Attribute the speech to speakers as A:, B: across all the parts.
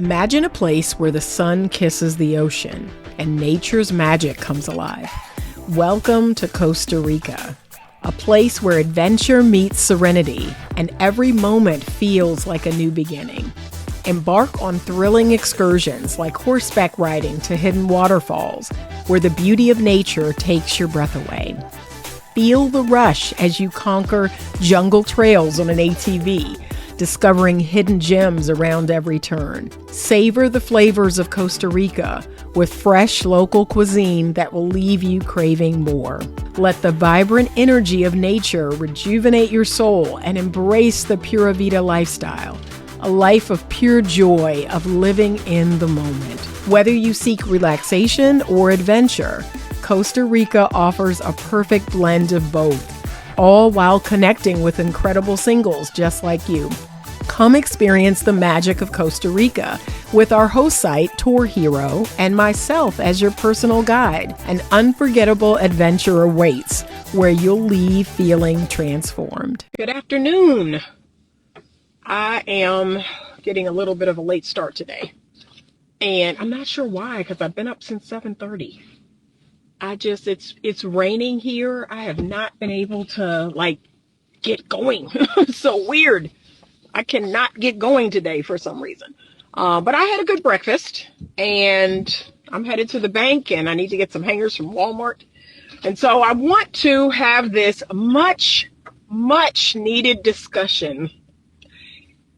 A: Imagine a place where the sun kisses the ocean and nature's magic comes alive. Welcome to Costa Rica, a place where adventure meets serenity and every moment feels like a new beginning. Embark on thrilling excursions like horseback riding to hidden waterfalls, where the beauty of nature takes your breath away. Feel the rush as you conquer jungle trails on an ATV, discovering hidden gems around every turn. Savor the flavors of Costa Rica with fresh local cuisine that will leave you craving more. Let the vibrant energy of nature rejuvenate your soul and embrace the Pura Vida lifestyle. A life of pure joy of living in the moment. Whether you seek relaxation or adventure, Costa Rica offers a perfect blend of both, all while connecting with incredible singles just like you. Come experience the magic of Costa Rica with our host site, Tour Hero, and myself as your personal guide. An unforgettable adventure awaits where you'll leave feeling transformed. Good afternoon. I am getting a little bit of a late start today, and I'm not sure why, because I've been up since 7:30. It's raining here. I have not been able to get going. So weird. I cannot get going today for some reason. But I had a good breakfast, and I'm headed to the bank, and I need to get some hangers from Walmart. And so I want to have this much needed discussion.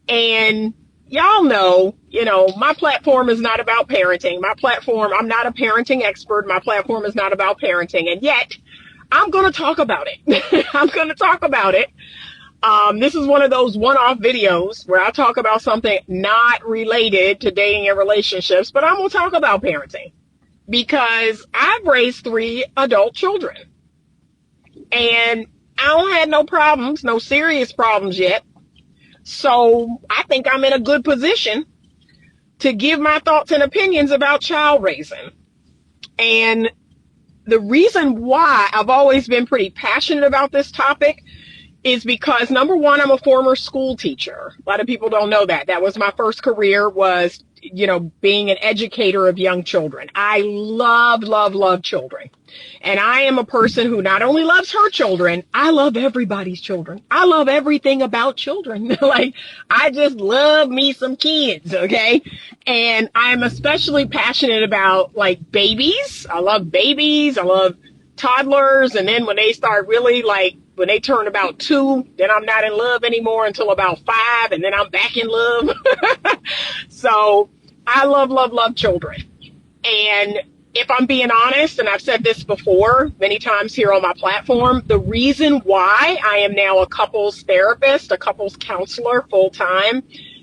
A: And y'all know, my platform is not about parenting. I'm not a parenting expert. My platform is not about parenting. And yet, I'm going to talk about it. I'm going to talk about it. This is one of those one-off videos where I talk about something not related to dating and relationships, but I'm going to talk about parenting because I've raised 3 adult children. And I don't have no problems, no serious problems yet. So I think I'm in a good position to give my thoughts and opinions about child raising. And the reason why I've always been pretty passionate about this topic is because, number one, I'm a former school teacher. A lot of people don't know that. That was my first career, was, being an educator of young children. I love children. And I am a person who not only loves her children, I love everybody's children. I love everything about children. I just love me some kids, okay? And I'm especially passionate about, babies. I love babies. I love toddlers. And then when they start really, when they turn about 2, then I'm not in love anymore until about 5, and then I'm back in love. So I love children. And if I'm being honest, and I've said this before many times here on my platform, the reason why I am now a couples therapist, a couples counselor full-time,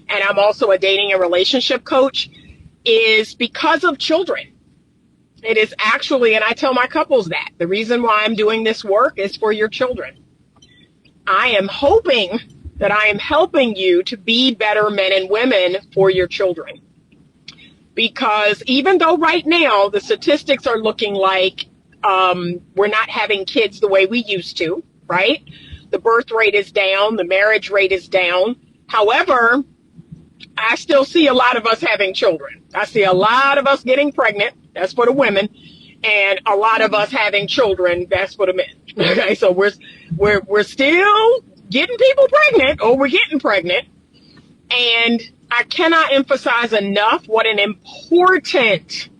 A: and I'm also a dating and relationship coach, is because of children. It is actually, and I tell my couples that, the reason why I'm doing this work is for your children. I am hoping that I am helping you to be better men and women for your children. Because even though right now the statistics are looking like we're not having kids the way we used to, right? The birth rate is down, the marriage rate is down. However, I still see a lot of us having children. I see a lot of us getting pregnant. That's for the women. And a lot of us having children. That's for the men. Okay, so we're still getting people pregnant, or we're getting pregnant. And I cannot emphasize enough what an important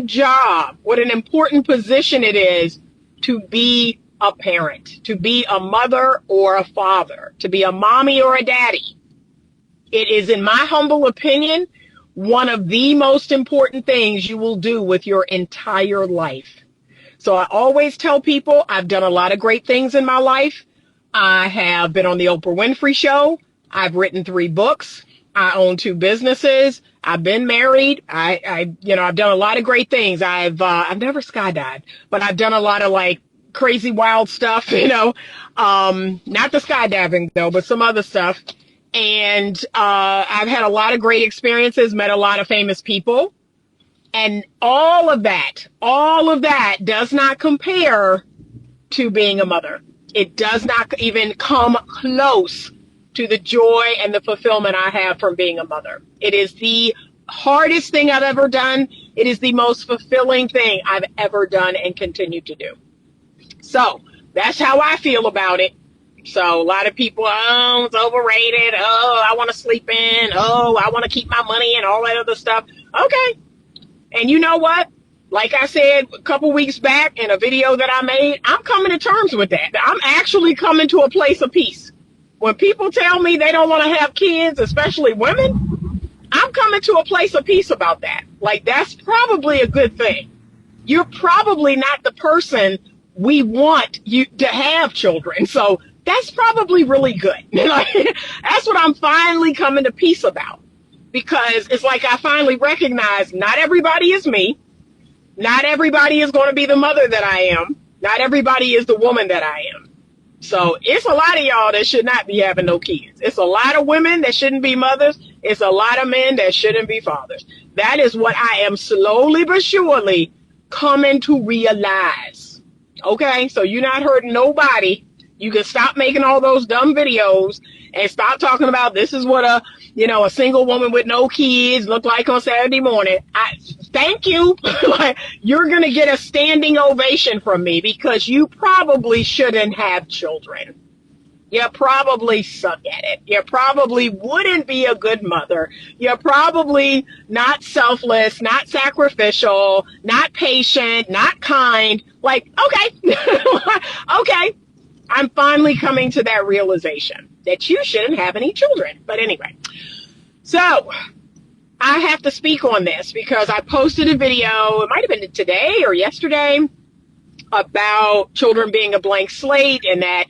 A: job, what an important position it is to be a parent, to be a mother or a father, to be a mommy or a daddy. It is, in my humble opinion, one of the most important things you will do with your entire life. So I always tell people I've done a lot of great things in my life. I have been on the Oprah Winfrey Show. I've written 3 books. I own 2 businesses. I've been married. I've done a lot of great things. I've never skydived, but I've done a lot of crazy wild stuff, not the skydiving though, but some other stuff. And I've had a lot of great experiences, met a lot of famous people. And all of that does not compare to being a mother. It does not even come close to the joy and the fulfillment I have from being a mother. It is the hardest thing I've ever done. It is the most fulfilling thing I've ever done and continue to do. So that's how I feel about it. So a lot of people, oh, it's overrated. Oh, I want to sleep in. Oh, I want to keep my money and all that other stuff. Okay. And you know what? Like I said a couple weeks back in a video that I made, I'm coming to terms with that. I'm actually coming to a place of peace. When people tell me they don't want to have kids, especially women, I'm coming to a place of peace about that. Like, that's probably a good thing. You're probably not the person we want you to have children. So that's probably really good. That's what I'm finally coming to peace about, because it's like I finally recognize not everybody is me. Not everybody is going to be the mother that I am. Not everybody is the woman that I am. So it's a lot of y'all that should not be having no kids. It's a lot of women that shouldn't be mothers. It's a lot of men that shouldn't be fathers. That is what I am slowly but surely coming to realize. Okay, so you're not hurting nobody. You can stop making all those dumb videos and stop talking about this is what a single woman with no kids look like on Saturday morning. Thank you. You're going to get a standing ovation from me, because you probably shouldn't have children. You probably suck at it. You probably wouldn't be a good mother. You're probably not selfless, not sacrificial, not patient, not kind. Like, okay, okay. I'm finally coming to that realization that you shouldn't have any children. But anyway, so I have to speak on this because I posted a video, it might have been today or yesterday, about children being a blank slate, and that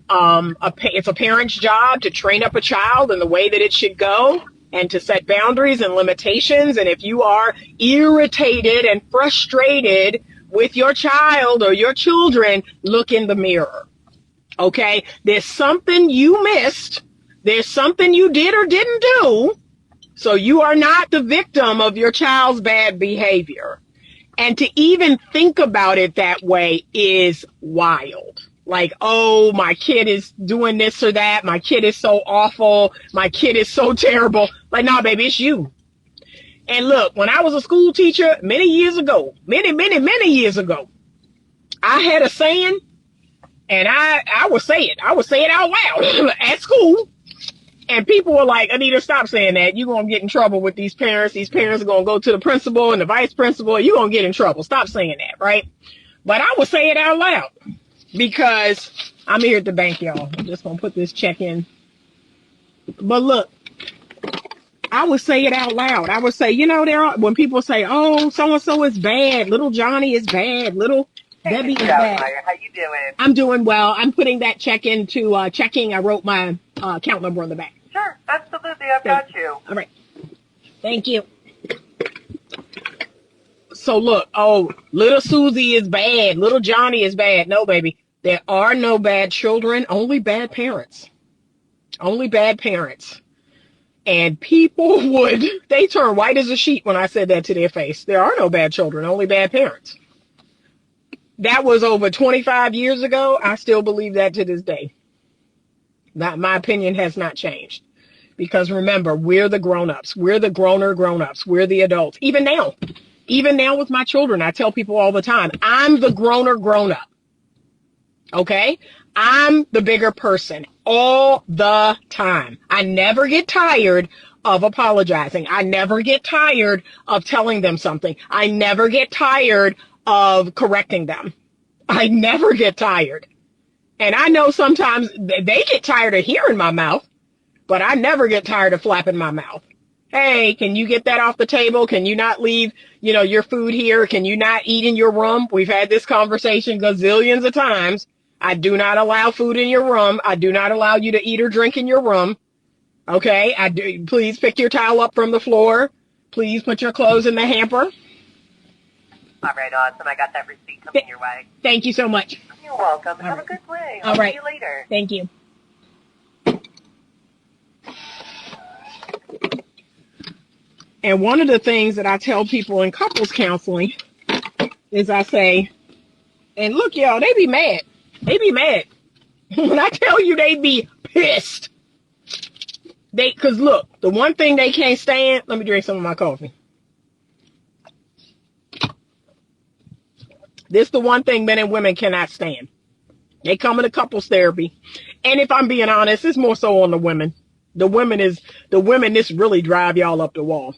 A: it's a parent's job to train up a child in the way that it should go and to set boundaries and limitations. And if you are irritated and frustrated with your child or your children, look in the mirror. Okay, there's something you missed. There's something you did or didn't do. So you are not the victim of your child's bad behavior. And to even think about it that way is wild. Like, oh, my kid is doing this or that. My kid is so awful. My kid is so terrible. Like, nah, baby, it's you. And look, when I was a school teacher many years ago, many years ago, I had a saying. And I would say it. I would say it out loud at school. And people were like, Anita, stop saying that. You're going to get in trouble with these parents. These parents are going to go to the principal and the vice principal. You're going to get in trouble. Stop saying that, right? But I would say it out loud because I'm here at the bank, y'all. I'm just going to put this check in. But look, I would say it out loud. I would say, when people say, oh, so-and-so is bad. Little Johnny is bad. Little Debbie is bad.
B: How you doing?
A: I'm doing well. I'm putting that check into checking. I wrote my account number on the back.
B: Sure, absolutely. I've got you.
A: All right. Thank you. So look, oh, little Susie is bad. Little Johnny is bad. No, baby. There are no bad children, only bad parents. Only bad parents. And people they turn white as a sheet when I said that to their face. There are no bad children, only bad parents. That was over 25 years ago. I still believe that to this day. My opinion has not changed. Because remember, we're the grown-ups. We're the grown-ups. We're the adults. Even now with my children, I tell people all the time, I'm the grown-up. Okay? I'm the bigger person all the time. I never get tired of apologizing. I never get tired of telling them something. I never get tired of correcting them. I never get tired. And I know sometimes they get tired of hearing my mouth, but I never get tired of flapping my mouth. Hey, can you get that off the table? Can you not leave, your food here? Can you not eat in your room? We've had this conversation gazillions of times. I do not allow food in your room. I do not allow you to eat or drink in your room. Okay? Please pick your towel up from the floor. Please put your clothes in the hamper.
B: All right, awesome. I got that receipt coming your way.
A: Thank you so much.
B: You're welcome. Have a good day. I'll see you later.
A: Thank you. And one of the things that I tell people in couples counseling is I say, and look, y'all, they be mad. They be mad. When I tell you they be pissed. Because look, the one thing they can't stand, let me drink some of my coffee. This is the one thing men and women cannot stand. They come into couples therapy. And if I'm being honest, it's more so on the women. The women, this really drive y'all up the wall.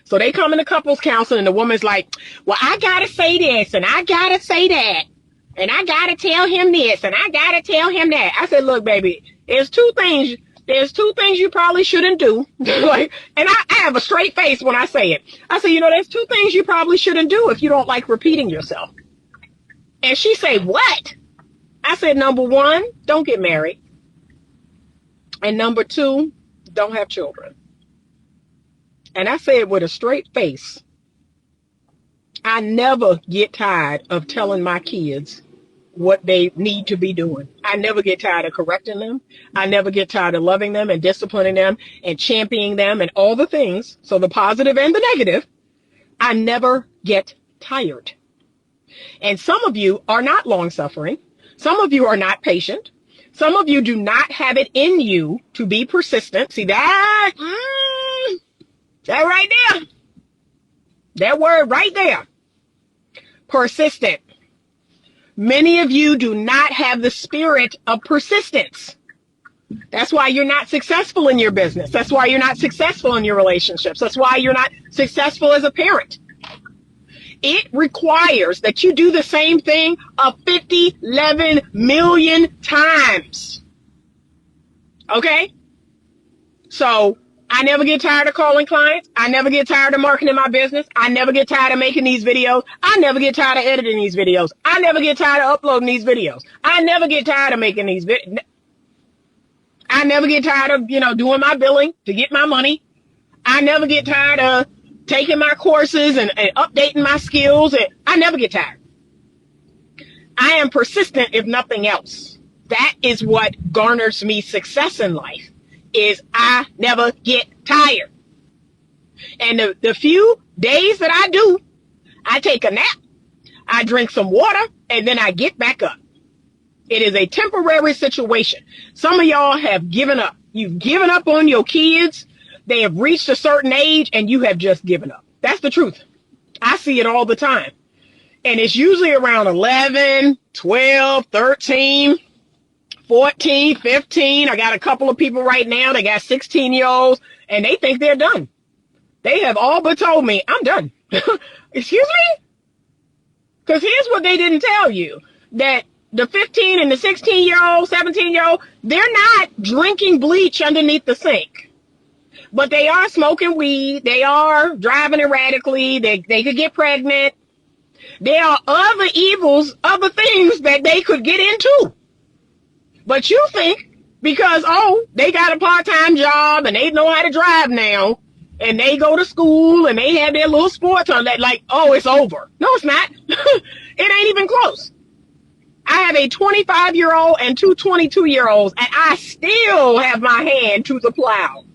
A: So they come into couples counseling and the woman's like, well, I got to say this and I got to say that. And I got to tell him this and I got to tell him that. I said, look, baby, there's two things you probably shouldn't do. Like, and I have a straight face when I say it. I say, there's two things you probably shouldn't do if you don't like repeating yourself. And she say, what? I said, number one, don't get married. And number two, don't have children. And I say it with a straight face. I never get tired of telling my kids what they need to be doing. I never get tired of correcting them. I never get tired of loving them and disciplining them and championing them and all the things. So the positive and the negative, I never get tired. And some of you are not long suffering. Some of you are not patient. Some of you do not have it in you to be persistent. See that? That right there. That word right there. Persistent. Many of you do not have the spirit of persistence. That's why you're not successful in your business. That's why you're not successful in your relationships. That's why you're not successful as a parent. It requires that you do the same thing 11 million times. Okay? So I never get tired of calling clients. I never get tired of marketing my business. I never get tired of making these videos. I never get tired of editing these videos. I never get tired of uploading these videos. I never get tired of making these videos. I never get tired of, doing my billing to get my money. I never get tired of taking my courses and updating my skills. And I never get tired. I am persistent if nothing else. That is what garners me success in life. Is I never get tired. And the few days that I do, I take a nap, I drink some water, and then I get back up. It is a temporary situation. Some of y'all have given up. You've given up on your kids. They have reached a certain age, and you have just given up. That's the truth. I see it all the time. And it's usually around 11, 12, 13, 14, 15. I got a couple of people right now. They got 16-year-olds and they think they're done. They have all but told me, I'm done. Excuse me? Because here's what they didn't tell you. That the 15 and the 16-year-old, 17-year-old, they're not drinking bleach underneath the sink. But they are smoking weed. They are driving erratically. They could get pregnant. There are other evils, other things that they could get into. But you think because, they got a part-time job and they know how to drive now and they go to school and they have their little sports on that, like, it's over. No, it's not. It ain't even close. I have a 25-year-old and two 22-year-olds and I still have my hand to the plow.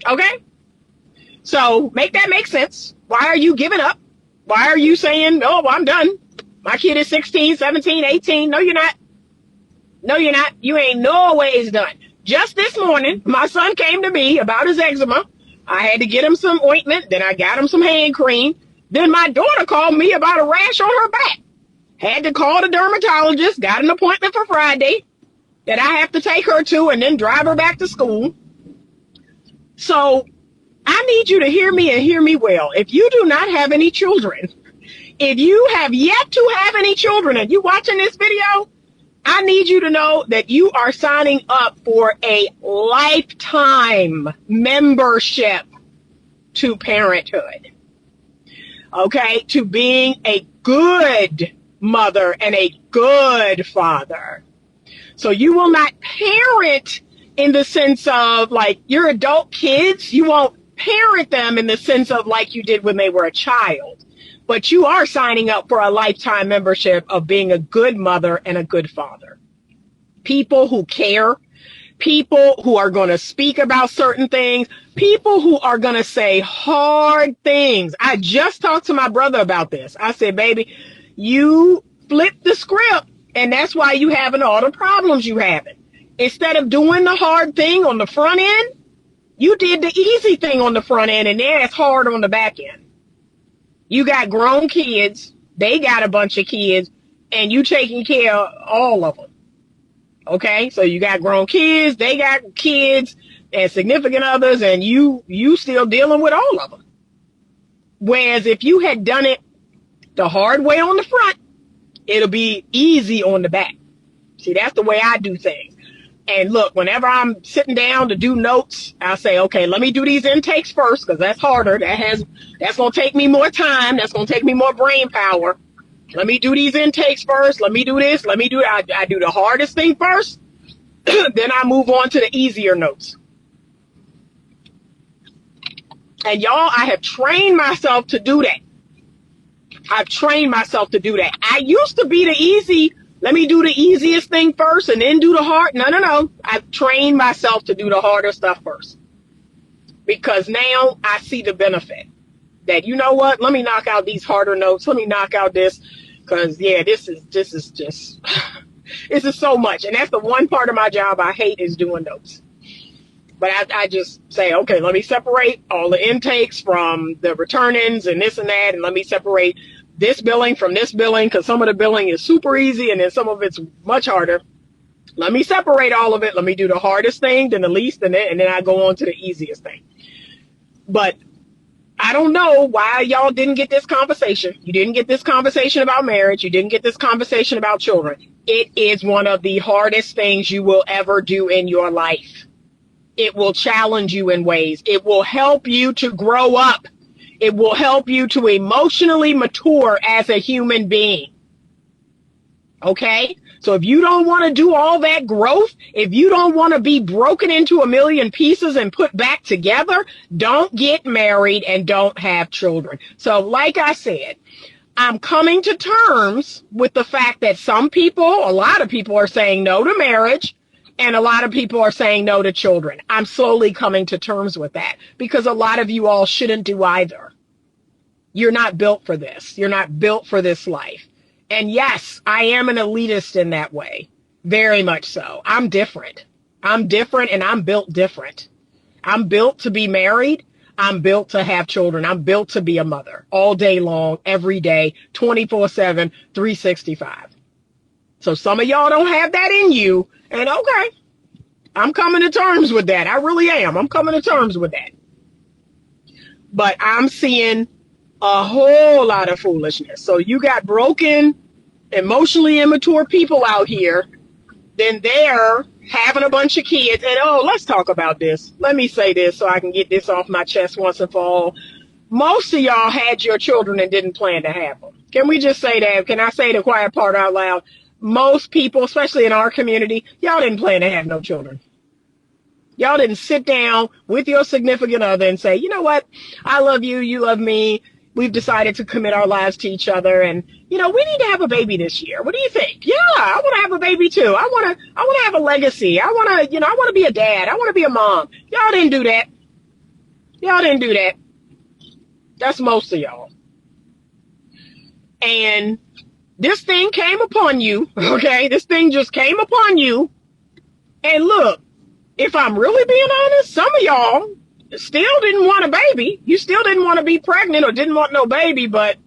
A: Okay? So make that make sense. Why are you giving up? Why are you saying, I'm done? My kid is 16, 17, 18. No, you're not. No, you're not. You ain't no ways done. Just this morning, my son came to me about his eczema. I had to get him some ointment. Then I got him some hand cream. Then my daughter called me about a rash on her back. Had to call the dermatologist. Got an appointment for Friday that I have to take her to and then drive her back to school. So I need you to hear me and hear me well. If you do not have any children, if you have yet to have any children and you watching this video, I need you to know that you are signing up for a lifetime membership to parenthood. Okay? To being a good mother and a good father. So you will not parent in the sense of like your adult kids. You won't parent them in the sense of like you did when they were a child. But you are signing up for a lifetime membership of being a good mother and a good father. People who care, people who are going to speak about certain things, people who are going to say hard things. I just talked to my brother about this. I said, baby, you flipped the script and that's why you having all the problems you having. Instead of doing the hard thing on the front end, you did the easy thing on the front end, and then it's hard on the back end. You got grown kids, they got a bunch of kids, and you taking care of all of them. Okay, so you got grown kids, they got kids and significant others, and you still dealing with all of them. Whereas if you had done it the hard way on the front, it'll be easy on the back. See, that's the way I do things. And look, whenever I'm sitting down to do notes, I say, okay, let me do these intakes first, because that's harder. That's going to take me more time. That's going to take me more brain power. Let me do these intakes first. Let me do this. Let me do it. I do the hardest thing first. Then I move on to the easier notes. And y'all, I have trained myself to do that. I've trained myself to do that. I used to be the easy, let me do the easiest thing first and then do the hard. No. I've trained myself to do the harder stuff first. Because now I see the benefit. That, you know what, let me knock out these harder notes. Let me knock out this. Because, yeah, this is just, this is so much. And that's the one part of my job I hate, is doing notes. But I just say, okay, let me separate all the intakes from the return-ins and this and that. And let me separate this billing from this billing, because some of the billing is super easy and then some of it's much harder. Let me separate all of it. Let me do the hardest thing, then the least, and then I go on to the easiest thing. But I don't know why y'all didn't get this conversation. You didn't get this conversation about marriage. You didn't get this conversation about children. It is one of the hardest things you will ever do in your life. It will challenge you in ways. It will help you to grow up. It will help you to emotionally mature as a human being. Okay? So if you don't want to do all that growth, if you don't want to be broken into a million pieces and put back together, don't get married and don't have children. So like I said, I'm coming to terms with the fact that some people, a lot of people are saying no to marriage, and a lot of people are saying no to children. I'm slowly coming to terms with that, because a lot of you all shouldn't do either. You're not built for this. You're not built for this life. And yes, I am an elitist in that way. Very much so. I'm different. I'm different, and I'm built different. I'm built to be married. I'm built to have children. I'm built to be a mother all day long, every day, 24/7, 365. So some of y'all don't have that in you. And okay, I'm coming to terms with that. I really am. I'm coming to terms with that. But I'm seeing a whole lot of foolishness. So you got broken, emotionally immature people out here. Then they're having a bunch of kids. And oh, let's talk about this. Let me say this so I can get this off my chest once and for all. Most of y'all had your children and didn't plan to have them. Can we just say that? Can I say the quiet part out loud? Most people, especially in our community, y'all didn't plan to have no children. Y'all didn't sit down with your significant other and say, you know what? I love you. You love me. We've decided to commit our lives to each other. And, you know, we need to have a baby this year. What do you think? Yeah, I want to have a baby too. I want to have a legacy. I want to be a dad. I want to be a mom. Y'all didn't do that. Y'all didn't do that. That's most of y'all. And this thing came upon you, okay? This thing just came upon you. And look, if I'm really being honest, some of y'all still didn't want a baby. You still didn't want to be pregnant or didn't want no baby, but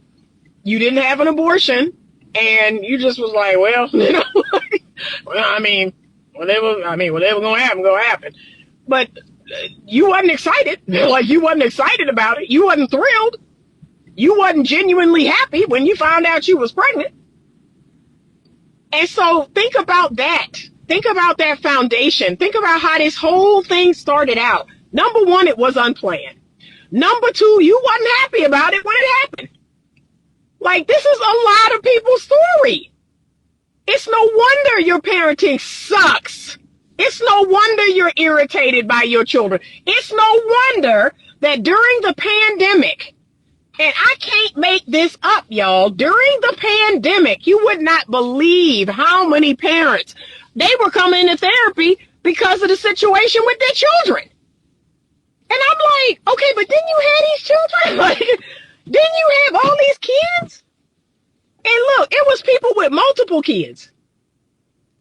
A: you didn't have an abortion. And you just was like, well, you know, whatever gonna happen. But you wasn't excited. Like, you wasn't excited about it. You wasn't thrilled. You wasn't genuinely happy when you found out you was pregnant. And so think about that. Think about that foundation. Think about how this whole thing started out. Number one, it was unplanned. Number two, you wasn't happy about it when it happened. Like, this is a lot of people's story. It's no wonder your parenting sucks. It's no wonder you're irritated by your children. It's no wonder that during the pandemic, and I can't make this up, y'all. During the pandemic, you would not believe how many parents, they were coming into therapy because of the situation with their children. And I'm like, okay, but didn't you have these children? Like, didn't you have all these kids? And look, it was people with multiple kids.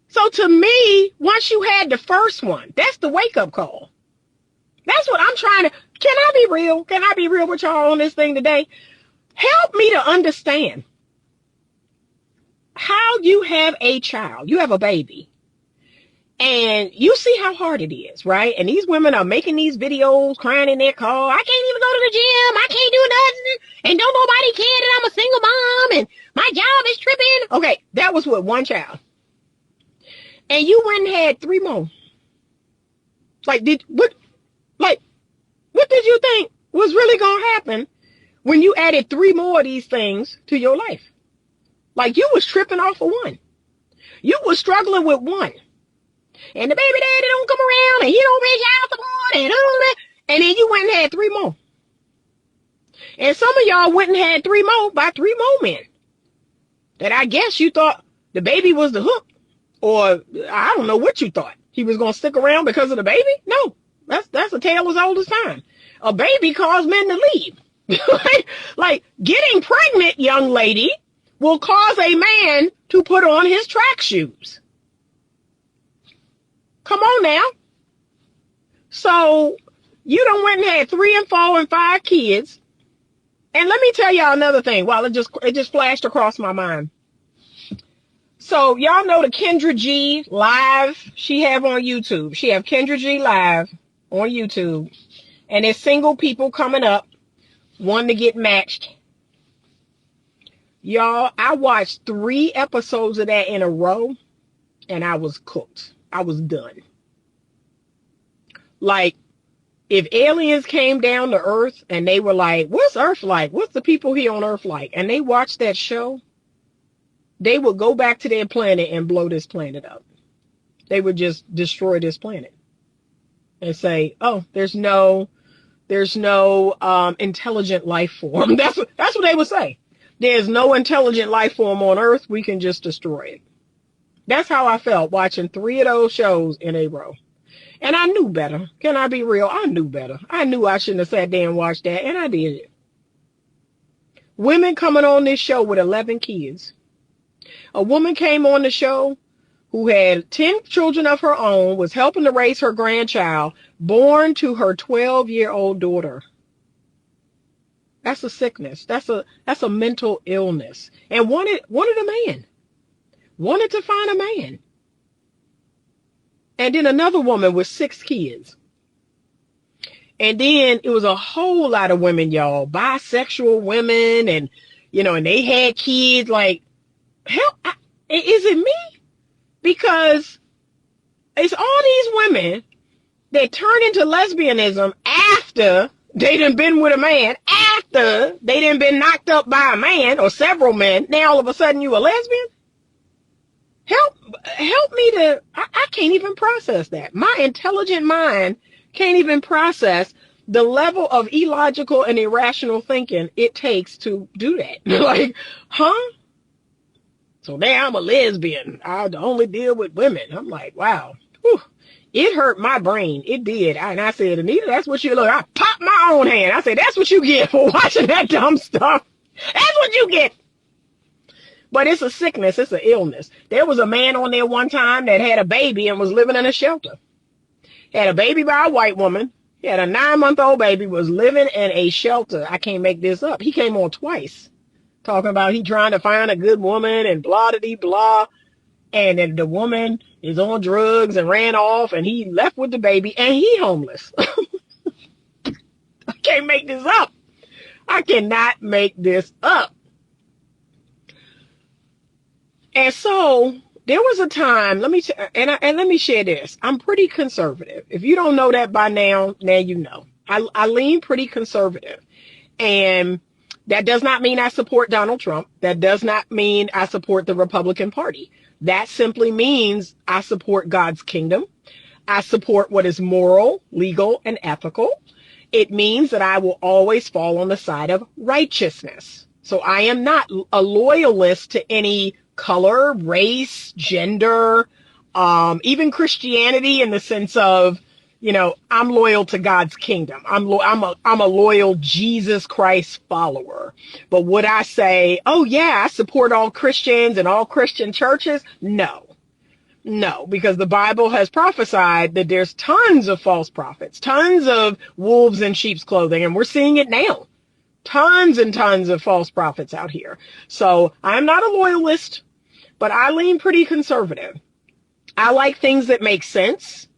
A: So to me, once you had the first one, that's the wake-up call. That's what I'm trying to, can I be real? Can I be real with y'all on this thing today? Help me to understand how you have a child, you have a baby, and you see how hard it is, right? And these women are making these videos, crying in their car. I can't even go to the gym. I can't do nothing. And don't nobody care that I'm a single mom and my job is tripping. Okay, that was with one child. And you went and had 3 more. Like, what did you think was really going to happen when you added 3 more of these things to your life? Like, you was tripping off of one. You was struggling with one. And the baby daddy don't come around and he don't pay child support and all that. And then you went and had 3 more. And some of y'all went and had 3 more by 3 more men. That I guess you thought the baby was the hook. Or I don't know what you thought. He was going to stick around because of the baby? No. That's a tale as old as time. A baby caused men to leave. Like getting pregnant, young lady, will cause a man to put on his track shoes. Come on now. So you done went and had 3 and 4 and 5 kids. And let me tell y'all another thing. While it just flashed across my mind. So y'all know the Kendra G live she have on YouTube. She have Kendra G live on YouTube. And there's single people coming up, wanting to get matched. Y'all, I watched 3 episodes of that in a row, and I was cooked. I was done. Like, if aliens came down to Earth and they were like, what's Earth like? What's the people here on Earth like? And they watched that show, they would go back to their planet and blow this planet up. They would just destroy this planet and say, oh, there's no intelligent life form. That's what they would say. There's no intelligent life form on Earth. We can just destroy it. That's how I felt watching 3 of those shows in a row. And I knew better. Can I be real? I knew better. I knew I shouldn't have sat there and watched that, and I did it. Women coming on this show with 11 kids. A woman came on the show who had 10 children of her own, was helping to raise her grandchild, born to her 12-year-old daughter. That's a sickness. That's a mental illness. And wanted a man. Wanted to find a man. And then another woman with 6 kids. And then it was a whole lot of women, y'all, bisexual women, and and they had kids. Like, hell, is it me? Because it's all these women that turn into lesbianism after they done been with a man, after they done been knocked up by a man or several men. Now all of a sudden you a lesbian? Help me to, I can't even process that. My intelligent mind can't even process the level of illogical and irrational thinking it takes to do that. Like, huh? So now I'm a lesbian. I only deal with women. I'm like, wow. Whew. It hurt my brain. It did. And I said, Anita, that's what you look. I popped my own hand. I said, that's what you get for watching that dumb stuff. That's what you get. But it's a sickness. It's an illness. There was a man on there one time that had a baby and was living in a shelter. Had a baby by a white woman. He had a 9-month-old baby, was living in a shelter. I can't make this up. He came on twice talking about he trying to find a good woman and blah-de-dee-blah. And then the woman is on drugs and ran off and he left with the baby and he homeless. I can't make this up. I cannot make this up. And so there was a time, let me share this. I'm pretty conservative. If you don't know that by now you know. I lean pretty conservative. And that does not mean I support Donald Trump. That does not mean I support the Republican Party. That simply means I support God's kingdom. I support what is moral, legal, and ethical. It means that I will always fall on the side of righteousness. So I am not a loyalist to any color, race, gender, even Christianity, in the sense of, I'm loyal to God's kingdom. I'm a loyal Jesus Christ follower. But would I say, oh yeah, I support all Christians and all Christian churches? No. No, because the Bible has prophesied that there's tons of false prophets, tons of wolves in sheep's clothing, and we're seeing it now. Tons and tons of false prophets out here. So I'm not a loyalist, but I lean pretty conservative. I like things that make sense.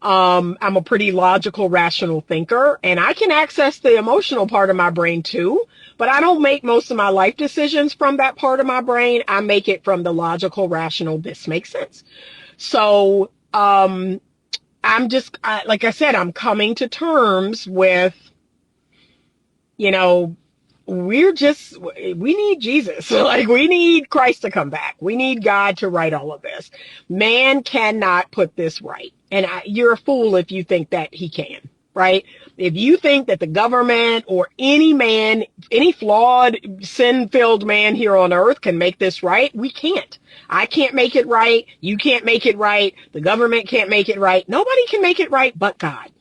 A: I'm a pretty logical, rational thinker, and I can access the emotional part of my brain too, but I don't make most of my life decisions from that part of my brain. I make it from the logical, rational, this makes sense. So, like I said, I'm coming to terms with, we need Jesus. Like, we need Christ to come back. We need God to right all of this. Man cannot put this right. And you're a fool if you think that he can, right? If you think that the government or any man, any flawed, sin-filled man here on earth can make this right, we can't. I can't make it right. You can't make it right. The government can't make it right. Nobody can make it right but God.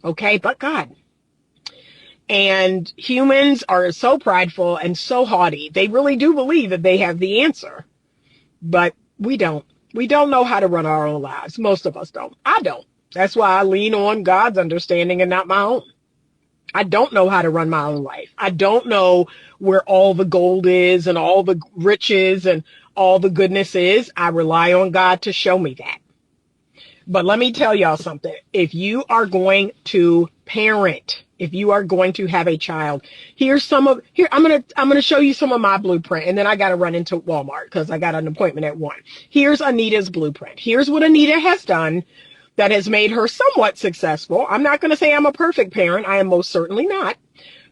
A: Okay? But God. And humans are so prideful and so haughty. They really do believe that they have the answer. But we don't. We don't know how to run our own lives. Most of us don't. I don't. That's why I lean on God's understanding and not my own. I don't know how to run my own life. I don't know where all the gold is and all the riches and all the goodness is. I rely on God to show me that. But let me tell y'all something. If you are going to parent, if you are going to have a child, I'm going to show you some of my blueprint, and then I got to run into Walmart because I got an appointment at 1. Here's Anita's blueprint. Here's what Anita has done that has made her somewhat successful. I'm not going to say I'm a perfect parent. I am most certainly not,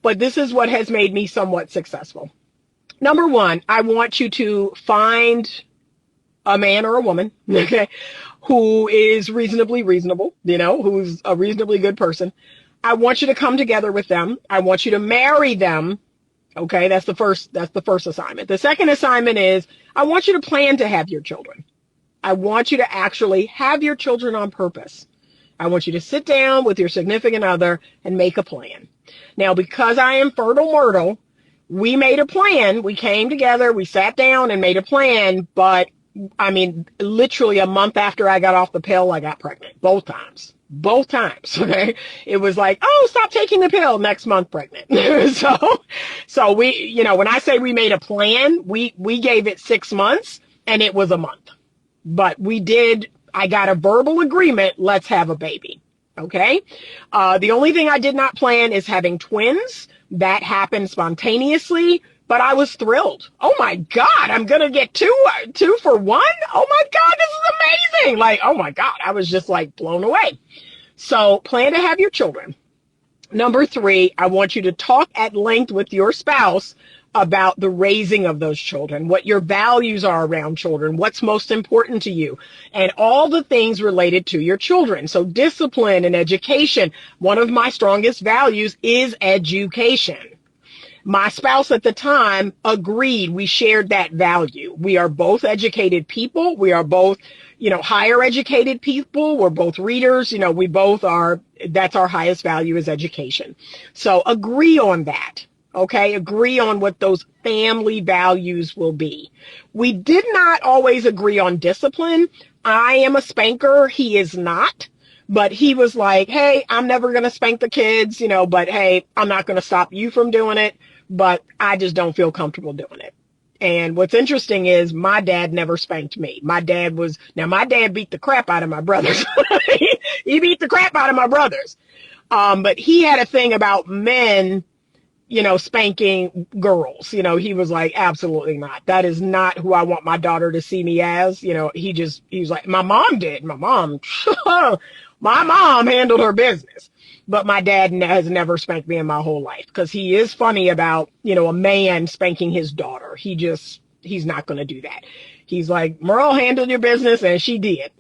A: but this is what has made me somewhat successful. Number 1, I want you to find a man or a woman, okay, who is reasonably reasonable, who's a reasonably good person. I want you to come together with them. I want you to marry them. Okay, that's the first assignment. The second assignment is I want you to plan to have your children. I want you to actually have your children on purpose. I want you to sit down with your significant other and make a plan. Now, because I am fertile myrtle, we made a plan. We came together, we sat down and made a plan, but I mean, literally a month after I got off the pill, I got pregnant. Both times. Okay. It was like, oh, stop taking the pill. Next month, pregnant. So we, when I say we made a plan, we gave it 6 months and it was a month. But I got a verbal agreement. Let's have a baby. Okay. The only thing I did not plan is having twins. That happened spontaneously. But I was thrilled. Oh my God, I'm going to get two for one. Oh my God, this is amazing. Like, oh my God, I was just like blown away. So plan to have your children. Number 3, I want you to talk at length with your spouse about the raising of those children, what your values are around children, what's most important to you, and all the things related to your children. So discipline and education. One of my strongest values is education. My spouse at the time agreed. We shared that value. We are both educated people. We are both, higher educated people. We're both readers. We both are. That's our highest value is education. So agree on that. Okay. Agree on what those family values will be. We did not always agree on discipline. I am a spanker. He is not. But he was like, hey, I'm never going to spank the kids, but hey, I'm not going to stop you from doing it. But I just don't feel comfortable doing it. And what's interesting is my dad never spanked me. My dad beat the crap out of my brothers. He beat the crap out of my brothers. But he had a thing about men, spanking girls. He was like, absolutely not. That is not who I want my daughter to see me as. He was like, my mom did. My mom handled her business. But my dad has never spanked me in my whole life because he is funny about, a man spanking his daughter. He's not going to do that. He's like, Merle handled your business, and she did.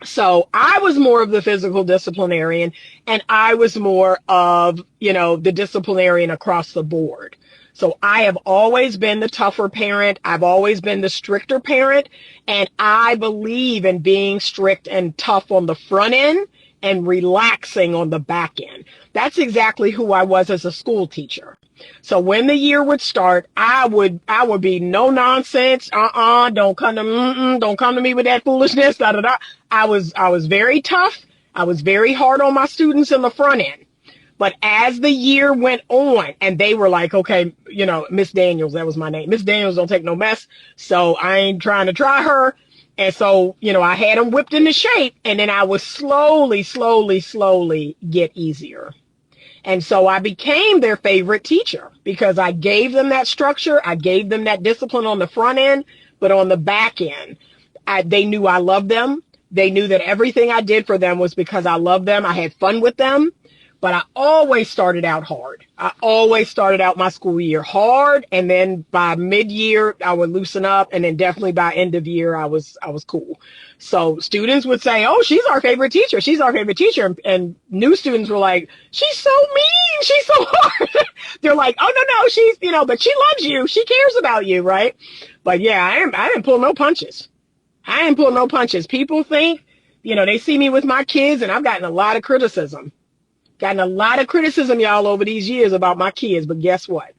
A: So I was more of the physical disciplinarian, and I was more of, the disciplinarian across the board. So I have always been the tougher parent. I've always been the stricter parent, and I believe in being strict and tough on the front end and relaxing on the back end. That's exactly who I was as a school teacher. So when the year would start, I would be no nonsense. Don't come to me with that foolishness. Da da da. I was very tough. I was very hard on my students in the front end. But as the year went on, and they were like, okay, Miss Daniels, that was my name. Miss Daniels don't take no mess. So I ain't trying to try her. And so, I had them whipped into shape, and then I would slowly get easier. And so I became their favorite teacher because I gave them that structure. I gave them that discipline on the front end, but on the back end, they knew I loved them. They knew that everything I did for them was because I loved them. I had fun with them. But I always started out hard. I always started out my school year hard. And then by mid-year, I would loosen up. And then definitely by end of year, I was cool. So students would say, oh, she's our favorite teacher. She's our favorite teacher. And new students were like, she's so mean. She's so hard. They're like, oh, no, she's, but she loves you. She cares about you. Right. But yeah, I didn't pull no punches. I didn't pull no punches. People think, they see me with my kids, and I've gotten a lot of criticism. Gotten a lot of criticism, y'all, over these years about my kids. But guess what?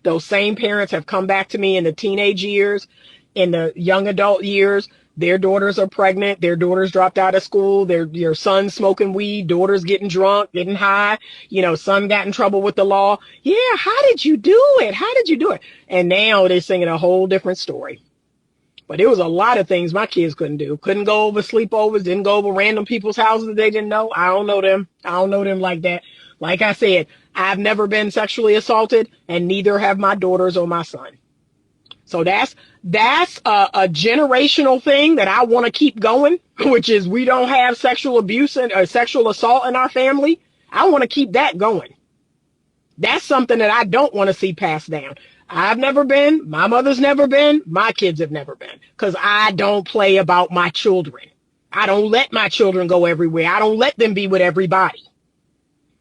A: Those same parents have come back to me in the teenage years, in the young adult years. Their daughters are pregnant. Their daughters dropped out of school. Their son's smoking weed. Daughters getting drunk, getting high. Son got in trouble with the law. Yeah, how did you do it? How did you do it? And now they're singing a whole different story. But there was a lot of things my kids couldn't do. Couldn't go over sleepovers, didn't go over random people's houses that they didn't know. I don't know them. I don't know them like that. Like I said, I've never been sexually assaulted, and neither have my daughters or my son. So that's a generational thing that I want to keep going, which is we don't have sexual abuse or sexual assault in our family. I want to keep that going. That's something that I don't want to see passed down. I've never been, my mother's never been, my kids have never been, because I don't play about my children. I don't let my children go everywhere. I don't let them be with everybody.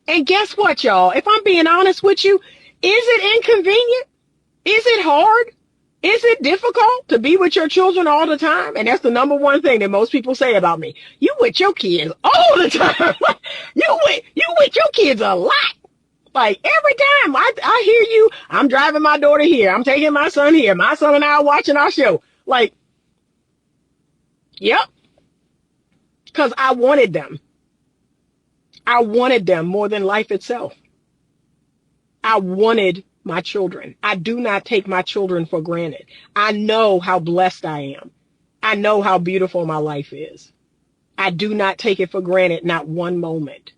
A: And guess what, y'all? If I'm being honest with you, is it inconvenient? Is it hard? Is it difficult to be with your children all the time? And that's the number one thing that most people say about me. You with your kids all the time. you with your kids a lot. Like every time I hear you, I'm driving my daughter here. I'm taking my son here. My son and I are watching our show. Like, yep. Because I wanted them. I wanted them more than life itself. I wanted my children. I do not take my children for granted. I know how blessed I am. I know how beautiful my life is. I do not take it for granted, not one moment.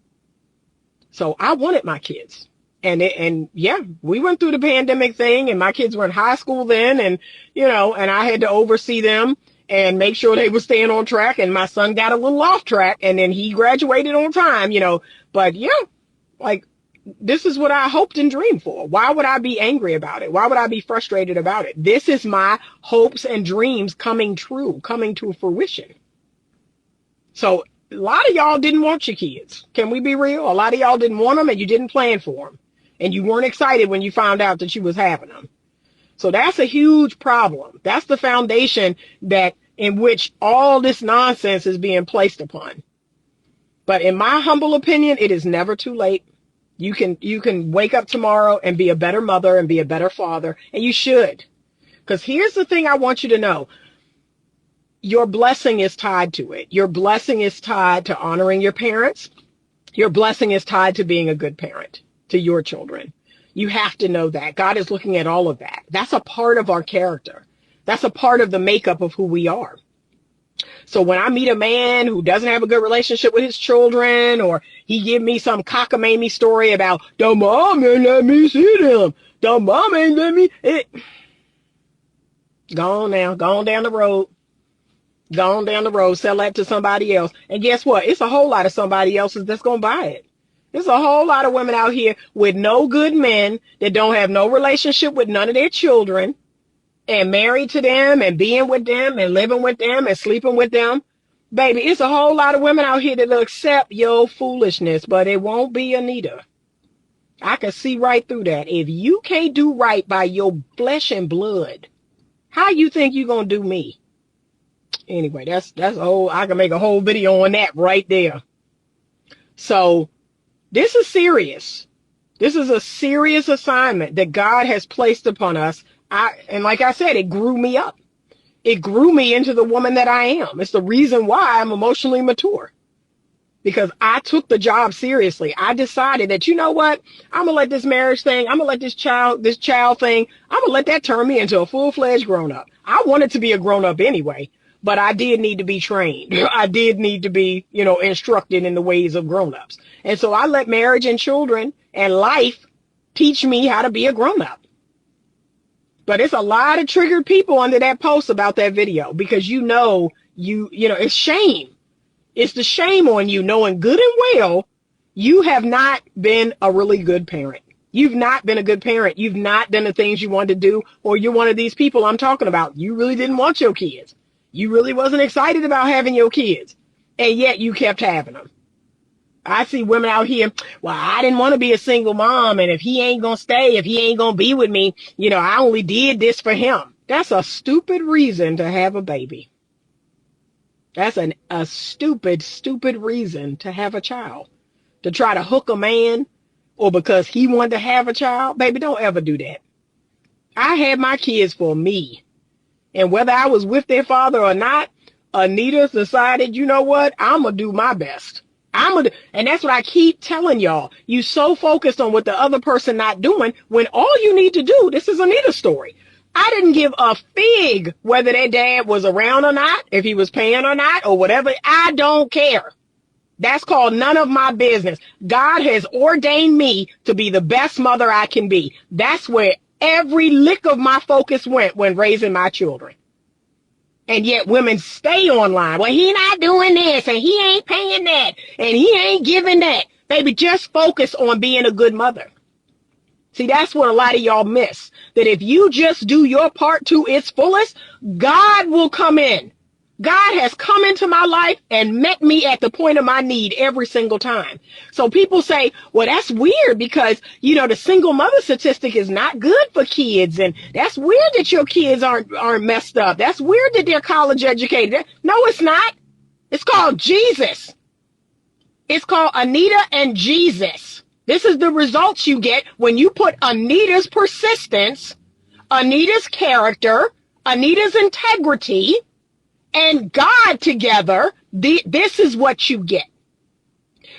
A: So I wanted my kids. And yeah, we went through the pandemic thing, and my kids were in high school then, and and I had to oversee them and make sure they were staying on track. And my son got a little off track, and then he graduated on time, But yeah, like this is what I hoped and dreamed for. Why would I be angry about it? Why would I be frustrated about it? This is my hopes and dreams coming true, coming to fruition. So a lot of y'all didn't want your kids. Can we be real? A lot of y'all didn't want them, and you didn't plan for them. And you weren't excited when you found out that you was having them. So that's a huge problem. That's the foundation in which all this nonsense is being placed upon. But in my humble opinion, it is never too late. You can wake up tomorrow and be a better mother and be a better father. And you should. Because here's the thing I want you to know. Your blessing is tied to it. Your blessing is tied to honoring your parents. Your blessing is tied to being a good parent to your children. You have to know that. God is looking at all of that. That's a part of our character. That's a part of the makeup of who we are. So when I meet a man who doesn't have a good relationship with his children, or he give me some cockamamie story about the mom ain't let me see them, the mom ain't let me, go on now, go on down the road. Go on down the road, sell that to somebody else. And guess what? It's a whole lot of somebody else's that's going to buy it. There's a whole lot of women out here with no good men that don't have no relationship with none of their children, and married to them and being with them and living with them and sleeping with them. Baby, it's a whole lot of women out here that will accept your foolishness, but it won't be Anita. I can see right through that. If you can't do right by your flesh and blood, how you think you going to do me? Anyway, that's I can make a whole video on that right there. So this is serious. This is a serious assignment that God has placed upon us. And like I said, it grew me up. It grew me into the woman that I am. It's the reason why I'm emotionally mature. Because I took the job seriously. I decided that, you know what? I'm gonna let this marriage thing, I'm gonna let this child thing, I'm gonna let that turn me into a full-fledged grown-up. I wanted to be a grown-up anyway, but I did need to be trained. I did need to be, instructed in the ways of grown-ups. And so I let marriage and children and life teach me how to be a grown-up. But it's a lot of triggered people under that post about that video, because it's shame. It's the shame on you, knowing good and well you have not been a really good parent. You've not been a good parent. You've not done the things you wanted to do, or you're one of these people I'm talking about. You really didn't want your kids. You really wasn't excited about having your kids, and yet you kept having them. I see women out here, well, I didn't want to be a single mom, and if he ain't going to stay, if he ain't going to be with me, I only did this for him. That's a stupid reason to have a baby. That's a stupid, stupid reason to have a child. To try to hook a man, or because he wanted to have a child. Baby, don't ever do that. I had my kids for me. And whether I was with their father or not, Anita decided, you know what? I'm going to do my best. And that's what I keep telling y'all. You so focused on what the other person not doing, when all you need to do, this is Anita's story. I didn't give a fig whether their dad was around or not, if he was paying or not, or whatever. I don't care. That's called none of my business. God has ordained me to be the best mother I can be. That's where every lick of my focus went when raising my children. And yet women stay online. Well, he not doing this, and he ain't paying that, and he ain't giving that. Baby, just focus on being a good mother. See, that's what a lot of y'all miss. That if you just do your part to its fullest, God will come in. God has come into my life and met me at the point of my need every single time. So people say, well, that's weird because, the single mother statistic is not good for kids. And that's weird that your kids aren't messed up. That's weird that they're college educated. No, it's not. It's called Jesus. It's called Anita and Jesus. This is the results you get when you put Anita's persistence, Anita's character, Anita's integrity, and God together. This is what you get.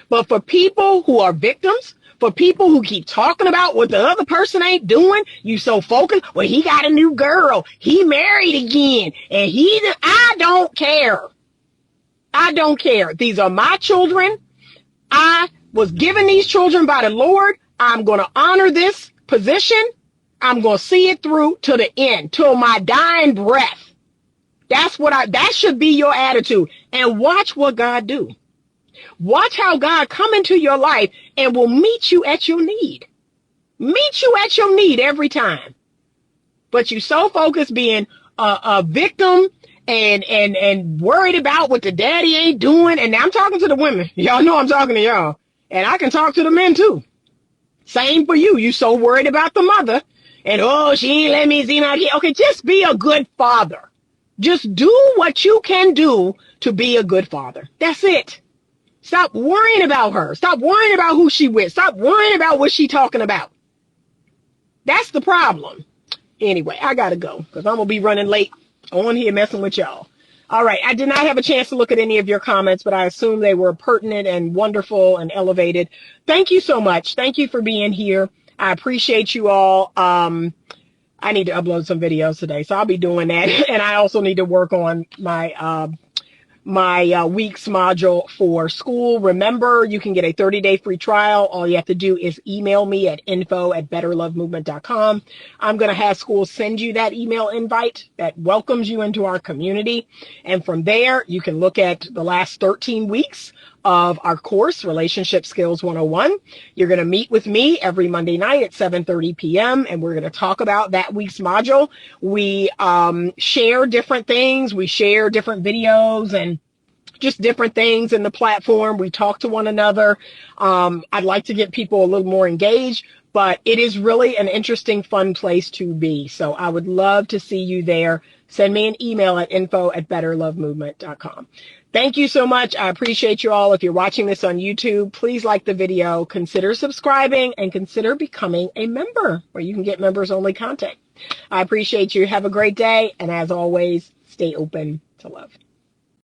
A: But for people who are victims, for people who keep talking about what the other person ain't doing, you so focused, well, he got a new girl, he married again, and I don't care. I don't care. These are my children. I was given these children by the Lord. I'm going to honor this position. I'm going to see it through to the end, till my dying breath. That should be your attitude. And watch what God do. Watch how God come into your life and will meet you at your need. Meet you at your need every time. But you so focused being a victim and worried about what the daddy ain't doing. And now I'm talking to the women. Y'all know I'm talking to y'all. And I can talk to the men too. Same for you. You so worried about the mother. And, she ain't let me see my kid. Okay, just be a good father. Just do what you can do to be a good father. That's it. Stop worrying about her. Stop worrying about who she with. Stop worrying about what she talking about. That's the problem. Anyway, I gotta go because I'm gonna be running late on here messing with y'all. All right, I did not have a chance to look at any of your comments, but I assume they were pertinent and wonderful and elevated. Thank you so much. Thank you for being here. I appreciate you all. I need to upload some videos today, so I'll be doing that. And I also need to work on my week's module for Skool. Remember, you can get a 30-day free trial. All you have to do is email me at info@betterlovemovement.com. I'm going to have Skool send you that email invite that welcomes you into our community. And from there, you can look at the last 13 weeks of our course, Relationship Skills 101. You're going to meet with me every Monday night at 7:30 p.m. and we're going to talk about that week's module. We share different things. We share different videos and just different things in the platform. We talk to one another. I'd like to get people a little more engaged, but it is really an interesting, fun place to be. So I would love to see you there. Send me an email at info@betterlovemovement.com. Thank you so much. I appreciate you all. If you're watching this on YouTube, please like the video, consider subscribing, and consider becoming a member where you can get members only content. I appreciate you. Have a great day. And as always, stay open to love.